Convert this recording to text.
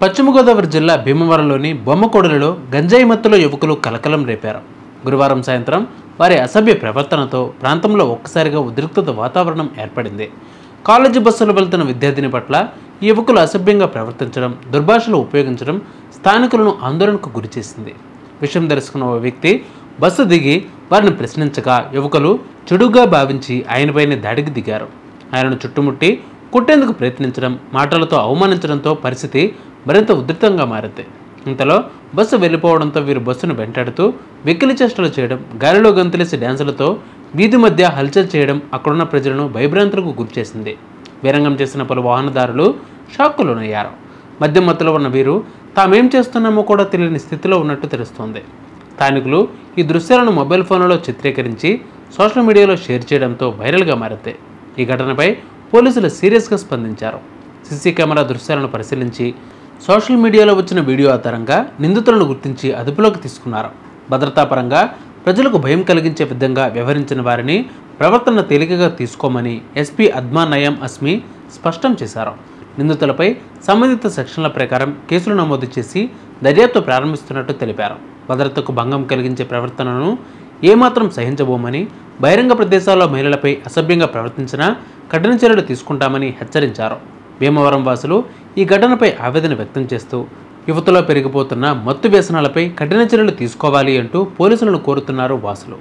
పశ్చిమ గోదావరి జిల్లా భీమవరంలోని బొమ్మకోడలిలో గంజాయి మత్తులో యువకులు కలకలం రేపారు. గురువారం సాయంత్రం వారి అసభ్య ప్రవర్తనతో ప్రాంతంలో ఒక్కసారిగా ఉద్రిక్తత వాతావరణం ఏర్పడింది. కాలేజీ బస్సులో వెళ్తున్న విద్యార్థిని పట్ల ఈ యువకులు అసభ్యంగా ప్రవర్తించడం, దుర్భాషలు ఉపయోగించడం స్థానికులను ఆందోళనకు గురిచేసింది. విషయం తెలుసుకున్న ఓ వ్యక్తి బస్సు దిగి వారిని ప్రశ్నించగా యువకులు చెడుగా భావించి ఆయనపైనే దాడికి దిగారు. ఆయనను చుట్టుముట్టి కొట్టేందుకు ప్రయత్నించడం, మాటలతో అవమానించడంతో పరిస్థితి మరింత ఉధృతంగా మారింది. ఇంతలో బస్సు వెళ్ళిపోవడంతో వీరు బస్సును వెంటాడుతూ వెకిలి చేష్టలు చేయడం, గాలిలో గంతులేసి డ్యాన్సులతో వీధి మధ్య హల్చల్ చేయడం అక్కడున్న ప్రజలను భయభ్రాంతులకు గురిచేసింది. వీరంగం చేసిన పలు వాహనదారులు షాక్కులోనయ్యారు. మద్యం మత్తులో ఉన్న వీరు తామేం చేస్తున్నామో కూడా తెలియని స్థితిలో ఉన్నట్టు తెలుస్తోంది. స్థానికులు ఈ దృశ్యాలను మొబైల్ ఫోన్లలో చిత్రీకరించి సోషల్ మీడియాలో షేర్ చేయడంతో వైరల్గా మారింది. ఈ ఘటనపై పోలీసులు సీరియస్గా స్పందించారు. సీసీ కెమెరా దృశ్యాలను పరిశీలించి సోషల్ మీడియాలో వచ్చిన వీడియో ఆధారంగా నిందితులను గుర్తించి అదుపులోకి తీసుకున్నారు. భద్రతాపరంగా ప్రజలకు భయం కలిగించే విధంగా వ్యవహరించిన వారిని ప్రవర్తన తేలికగా తీసుకోమని ఎస్పీ అద్మాన్ నయాం అస్మి స్పష్టం చేశారు. నిందితులపై సంబంధిత సెక్షన్ల ప్రకారం కేసులు నమోదు చేసి దర్యాప్తు ప్రారంభిస్తున్నట్టు తెలిపారు. భద్రతకు భంగం కలిగించే ప్రవర్తనను ఏమాత్రం సహించబోమని, బహిరంగ ప్రదేశాల్లో మహిళలపై అసభ్యంగా ప్రవర్తించినా కఠిన చర్యలు తీసుకుంటామని హెచ్చరించారు. భీమవరం వాసులు ఈ ఘటనపై ఆవేదన వ్యక్తం చేస్తూ యువతలో పెరిగిపోతున్న మత్తు వ్యసనాలపై కఠిన చర్యలు తీసుకోవాలి అంటూ పోలీసులను కోరుతున్నారు వాసులు.